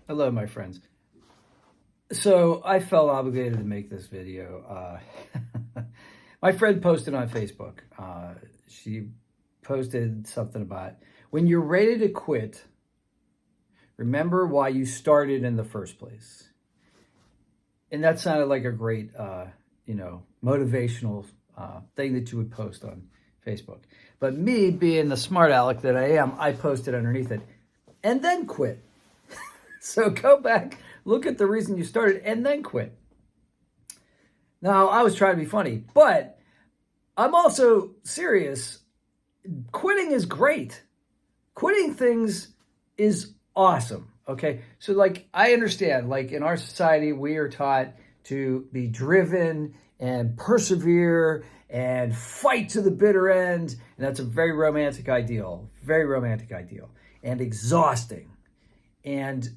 Hello, my friends. So I felt obligated to make this video. My friend posted on Facebook. She posted something about when you're ready to quit, remember why you started in the first place. And that sounded like a great, motivational thing that you would post on Facebook. But me, being the smart aleck that I am, I posted underneath it, and then quit. So go back, look at the reason you started, and then quit. Now, I was trying to be funny, but I'm also serious. Quitting is great. Quitting things is awesome, okay? So, I understand, in our society, we are taught to be driven and persevere and fight to the bitter end, and that's a very romantic ideal, and exhausting. And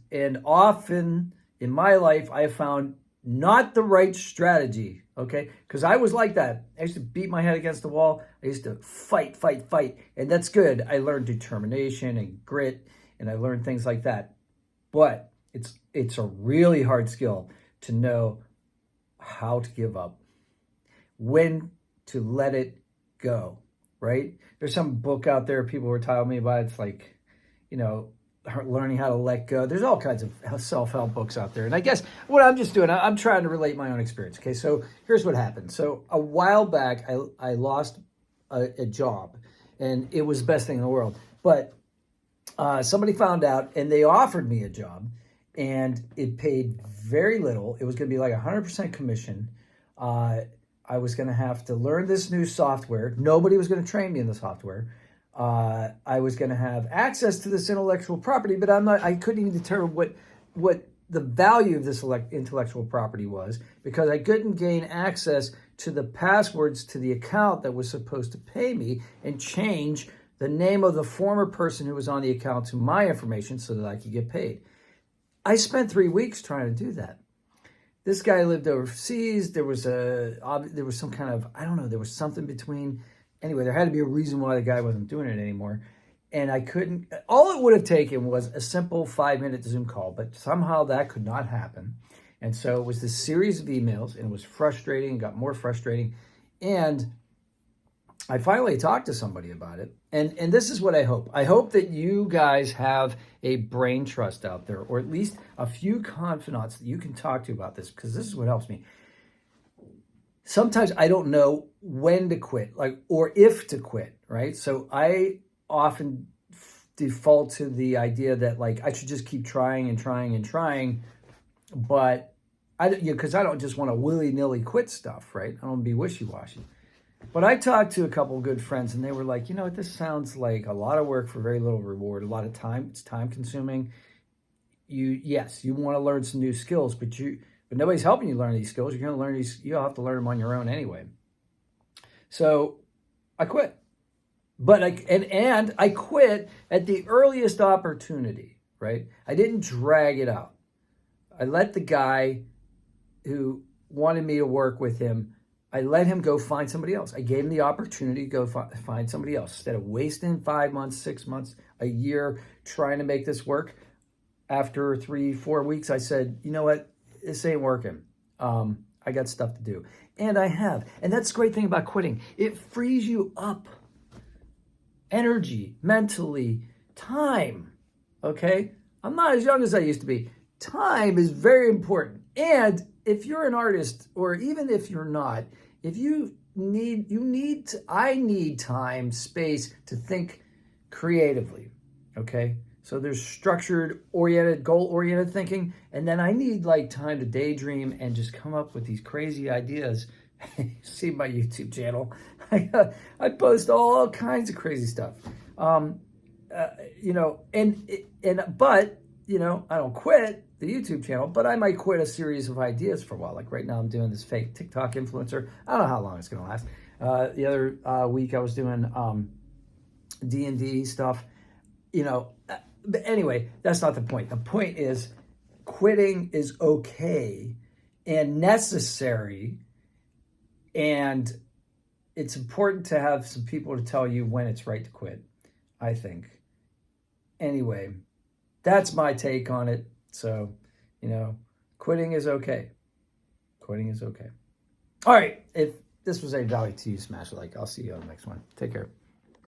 often in my life, I have found not the right strategy, okay? Because I was like that. I used to beat my head against the wall. I used to fight. And that's good. I learned determination and grit, and I learned things like that. But it's a really hard skill to know how to give up, when to let it go, right? There's some book out there people were telling me about. It's like, learning how to let go. There's all kinds of self-help books out there. And I guess what I'm just doing, I'm trying to relate my own experience. Okay, so here's what happened. So a while back, I lost a job, and it was the best thing in the world. But somebody found out, and they offered me a job, and it paid very little. It was going to be like 100% commission. I was going to have to learn this new software. Nobody was going to train me in the software. I was going to have access to this intellectual property, but I couldn't even determine what the value of this intellectual property was, because I couldn't gain access to the passwords to the account that was supposed to pay me and change the name of the former person who was on the account to my information so that I could get paid. I spent 3 weeks trying to do that. This guy lived overseas. There was some kind of, I don't know, there was something between. Anyway, there had to be a reason why the guy wasn't doing it anymore. And I couldn't, all it would have taken was a simple 5-minute Zoom call, but somehow that could not happen. And so it was this series of emails, and it was frustrating, got more frustrating. And I finally talked to somebody about it. And this is what I hope. I hope that you guys have a brain trust out there, or at least a few confidants that you can talk to about this, because this is what helps me. Sometimes I don't know when to quit, or if to quit, right? So I often default to the idea that I should just keep trying, but because I don't just want to willy-nilly quit stuff, right? I don't want to be wishy-washy. But I talked to a couple of good friends, and they were like, this sounds like a lot of work for very little reward, a lot of time. It's time-consuming. Yes, you want to learn some new skills, but nobody's helping you learn these skills. You're going to learn these. You'll have to learn them on your own anyway. So I quit. But I quit at the earliest opportunity, right? I didn't drag it out. I let the guy who wanted me to work with him, I let him go find somebody else. I gave him the opportunity to go find somebody else. Instead of wasting 5 months, 6 months, a year trying to make this work, after 3-4 weeks, I said, you know what? This ain't working. I got stuff to do. And I have. And that's the great thing about quitting. It frees you up. Energy, mentally, time. Okay? I'm not as young as I used to be. Time is very important. And if you're an artist, or even if you're not, I need time, space to think creatively. Okay? So there's structured, goal-oriented thinking, and then I need time to daydream and just come up with these crazy ideas. See my YouTube channel. I post all kinds of crazy stuff. But I don't quit the YouTube channel, but I might quit a series of ideas for a while. Like right now I'm doing this fake TikTok influencer. I don't know how long it's going to last. The other week I was doing D&D stuff, But anyway, that's not the point. The point is quitting is okay and necessary, and it's important to have some people to tell you when it's right to quit, I think. Anyway, that's my take on it. So, quitting is okay. Quitting is okay. All right. If this was a value to you, smash a like. I'll see you on the next one. Take care.